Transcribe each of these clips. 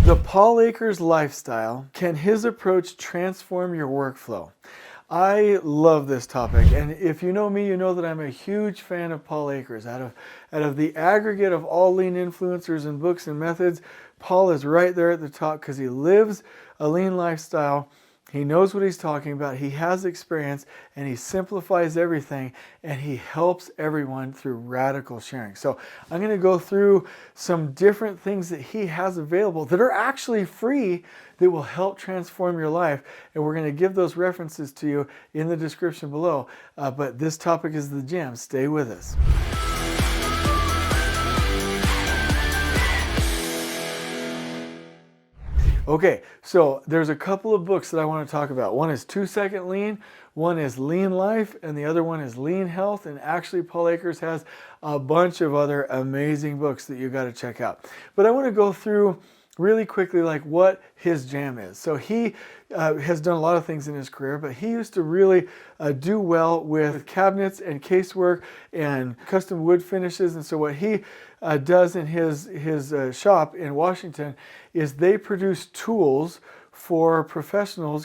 The Paul Akers Lifestyle. Can his approach transform your workflow? I love this topic, and if you know me, you know that I'm a huge fan of Paul Akers. Out of the aggregate of all lean influencers and books and methods, Paul is right there at the top because he lives a lean lifestyle. He knows what he's talking about. He has experience, and he simplifies everything, and he helps everyone through radical sharing. So I'm going to go through some different things that he has available that are actually free that will help transform your life. And we're going to give those references to you in the description below. But this topic is the gem. Stay with us. Okay, so there's a couple of books that I want to talk about. One is 2 Second Lean, one is Lean Life, and the other one is Lean Health. And actually, Paul Akers has a bunch of other amazing books that you got to check out. But I want to go through really quickly like what his jam is. So he has done a lot of things in his career, but he used to really do well with cabinets and casework and custom wood finishes. And so what he does in his shop in Washington is they produce tools for professional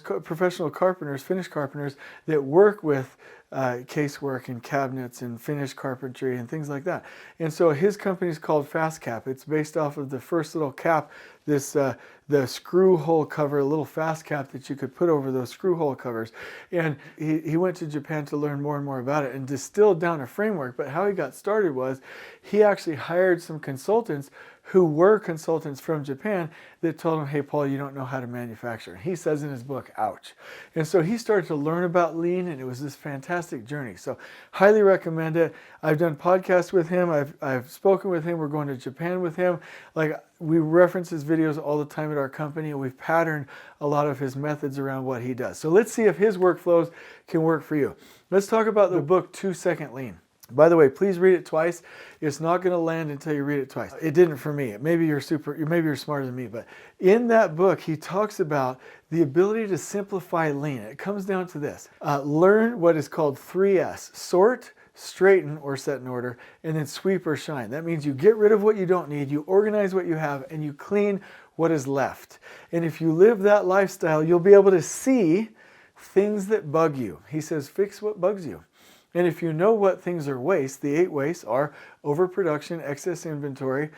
carpenters, finish carpenters that work with casework and cabinets and finished carpentry and things like that. And so his company is called Fast Cap. It's based off of the first little cap, the screw hole cover, a little fast cap that you could put over those screw hole covers. And he went to Japan to learn more and more about it and distilled down a framework. But how he got started was he actually hired some consultants who were consultants from Japan that told him, hey, Paul, you don't know how to manufacture. He says in his book, ouch. And so he started to learn about lean, and it was this fantastic journey. So highly recommend it. I've done podcasts with him. I've spoken with him. We're going to Japan with him. Like, we reference his videos all the time at our company, and we've patterned a lot of his methods around what he does. So let's see if his workflows can work for you. Let's talk about the book 2 Second Lean. By the way, please read it twice. It's not going to land until you read it twice. It didn't for me. Maybe you're smarter than me, but in that book, he talks about the ability to simplify lean. It comes down to this. Learn what is called 3S: sort, straighten or set in order, and then sweep or shine. That means you get rid of what you don't need, you organize what you have, and you clean what is left. And if you live that lifestyle, you'll be able to see things that bug you. He says, fix what bugs you. And if you know what things are waste, the 8 wastes are overproduction, excess inventory,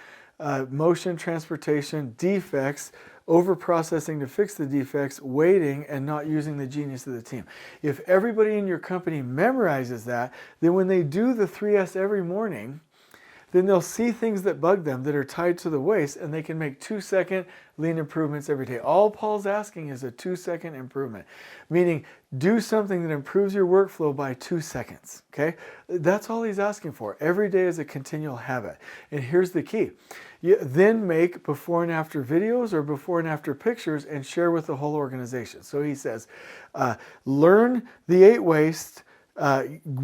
motion, transportation, defects, overprocessing to fix the defects, waiting, and not using the genius of the team. If everybody in your company memorizes that, then when they do the 3S every morning, then they'll see things that bug them that are tied to the waste, and they can make 2-second lean improvements every day. All Paul's asking is a 2-second improvement, meaning do something that improves your workflow by 2 seconds, okay? That's all he's asking for. Every day is a continual habit. And here's the key. You then make before and after videos or before and after pictures and share with the whole organization. So he says, learn the 8 wastes,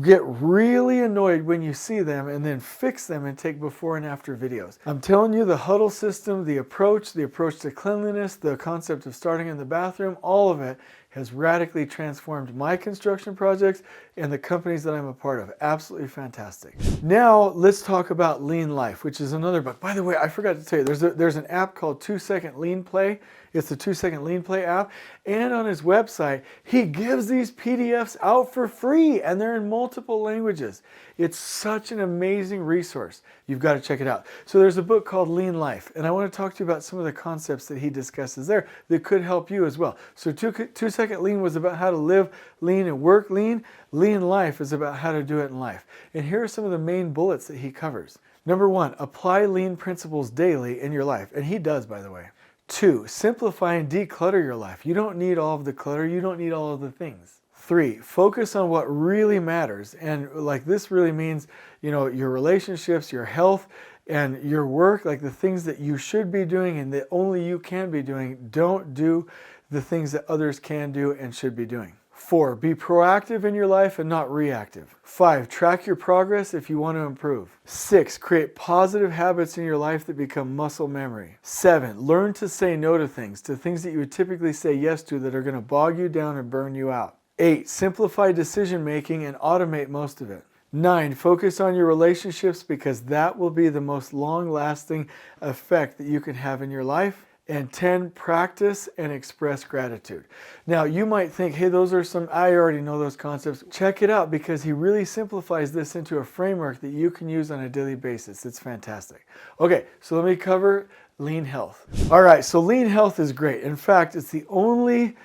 get really annoyed when you see them, and then fix them and take before and after videos. I'm telling you, the huddle system, the approach to cleanliness, the concept of starting in the bathroom, all of it has radically transformed my construction projects and the companies that I'm a part of. Absolutely fantastic. Now let's talk about Lean Life, which is another book. By the way, I forgot to tell you, there's an app called 2 Second Lean Play. It's the 2 Second Lean Play app. And on his website, he gives these PDFs out for free, and they're in multiple languages. It's such an amazing resource. You've got to check it out. So there's a book called Lean Life, and I want to talk to you about some of the concepts that he discusses there that could help you as well. So 2 Second Lean was about how to live lean and work lean. Lean Life is about how to do it in life. And here are some of the main bullets that he covers. Number 1, apply lean principles daily in your life. And he does, by the way. 2, simplify and declutter your life. You don't need all of the clutter. You don't need all of the things. 3, focus on what really matters. And like this really means, your relationships, your health, and your work, like the things that you should be doing and that only you can be doing. Don't do the things that others can do and should be doing. 4, be proactive in your life and not reactive. 5, track your progress if you want to improve. 6, create positive habits in your life that become muscle memory. 7, learn to say no to things that you would typically say yes to that are going to bog you down and burn you out. 8, simplify decision making and automate most of it. 9, focus on your relationships because that will be the most long-lasting effect that you can have in your life. And 10, practice and express gratitude. Now, you might think, hey, those are some, I already know those concepts. Check it out because he really simplifies this into a framework that you can use on a daily basis. It's fantastic. Okay, so let me cover lean health. All right, so lean health is great. In fact, it's the only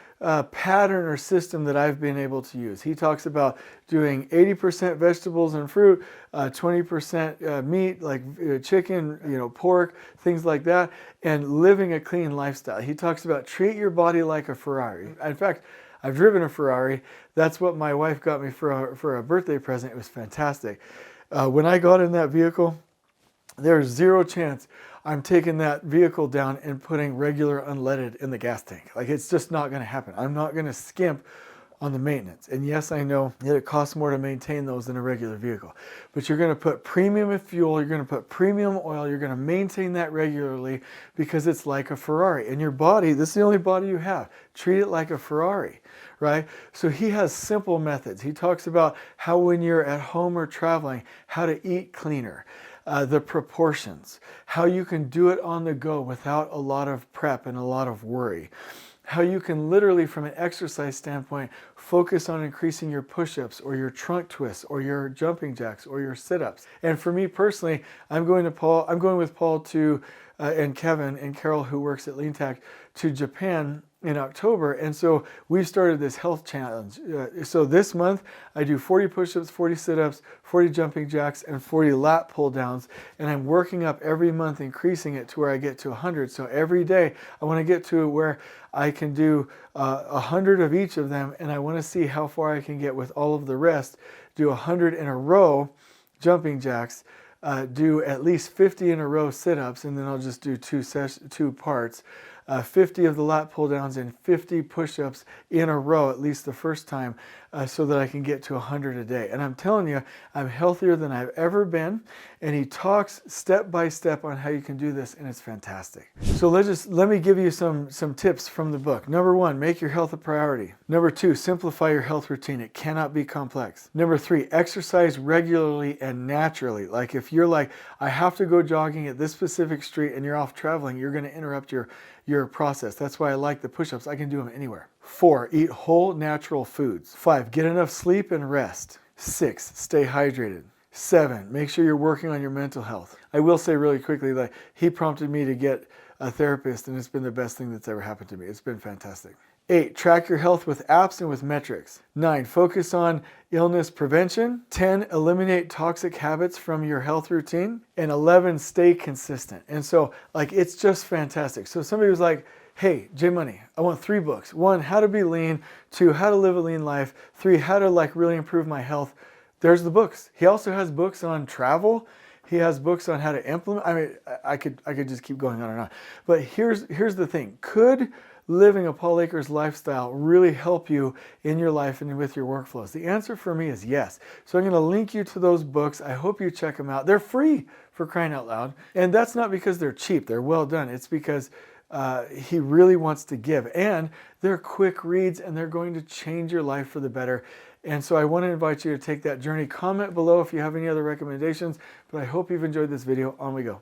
pattern or system that I've been able to use. He talks about doing 80% vegetables and fruit, 20% meat like chicken, pork, things like that, and living a clean lifestyle. He talks about treat your body like a Ferrari. In fact, I've driven a Ferrari. That's what my wife got me for a birthday present. It was fantastic. When I got in that vehicle, there's zero chance I'm taking that vehicle down and putting regular unleaded in the gas tank. Like, it's just not going to happen. I'm not going to skimp on the maintenance. And yes, I know that it costs more to maintain those than a regular vehicle, but you're going to put premium fuel, you're going to put premium oil, you're going to maintain that regularly because it's like a Ferrari. And your body, this is the only body you have. Treat it like a Ferrari, right? So he has simple methods. He talks about how when you're at home or traveling, how to eat cleaner. The proportions, how you can do it on the go without a lot of prep and a lot of worry. How you can literally, from an exercise standpoint, focus on increasing your push-ups or your trunk twists or your jumping jacks or your sit-ups. And for me personally, I'm going with Paul to and Kevin and Carol, who works at LeanTac, to Japan in October. And so we've started this health challenge. So this month I do 40 push-ups, 40 sit-ups, 40 jumping jacks, and 40 lat pull downs. And I'm working up every month, increasing it to where I get to 100. So every day I want to get to where I can do 100 of each of them. And I want to see how far I can get with all of the rest. Do 100 in a row jumping jacks, do at least 50 in a row sit-ups, and then I'll just do two parts. 50 of the lat pull downs and 50 push-ups in a row, at least the first time, so that I can get to 100 a day. And I'm telling you, I'm healthier than I've ever been. And he talks step by step on how you can do this, and it's fantastic. So let me give you some tips from the book. Number 1, make your health a priority. Number 2, simplify your health routine. It cannot be complex. Number 3, exercise regularly and naturally. Like if you're like, I have to go jogging at this specific street and you're off traveling, you're going to interrupt your process. That's why I like the push-ups. I can do them anywhere. 4, eat whole natural foods. 5, get enough sleep and rest. 6, stay hydrated. 7, make sure you're working on your mental health. I will say really quickly that he prompted me to get a therapist, and it's been the best thing that's ever happened to me. It's been fantastic. 8, track your health with apps and with metrics. 9, focus on illness prevention. 10, eliminate toxic habits from your health routine. And 11, stay consistent. And so, it's just fantastic. So somebody was like, hey, J Money, I want 3 books. 1, how to be lean. 2, how to live a lean life. 3, how to really improve my health. There's the books. He also has books on travel. He has books on how to implement. I mean, I could just keep going on and on. But here's the thing. Could living a Paul Akers lifestyle really help you in your life and with your workflows? The answer for me is yes. So I'm going to link you to those books. I hope you check them out. They're free, for crying out loud. And that's not because they're cheap. They're well done. It's because he really wants to give. And they're quick reads, and they're going to change your life for the better. And so I want to invite you to take that journey. Comment below if you have any other recommendations. But I hope you've enjoyed this video. On we go.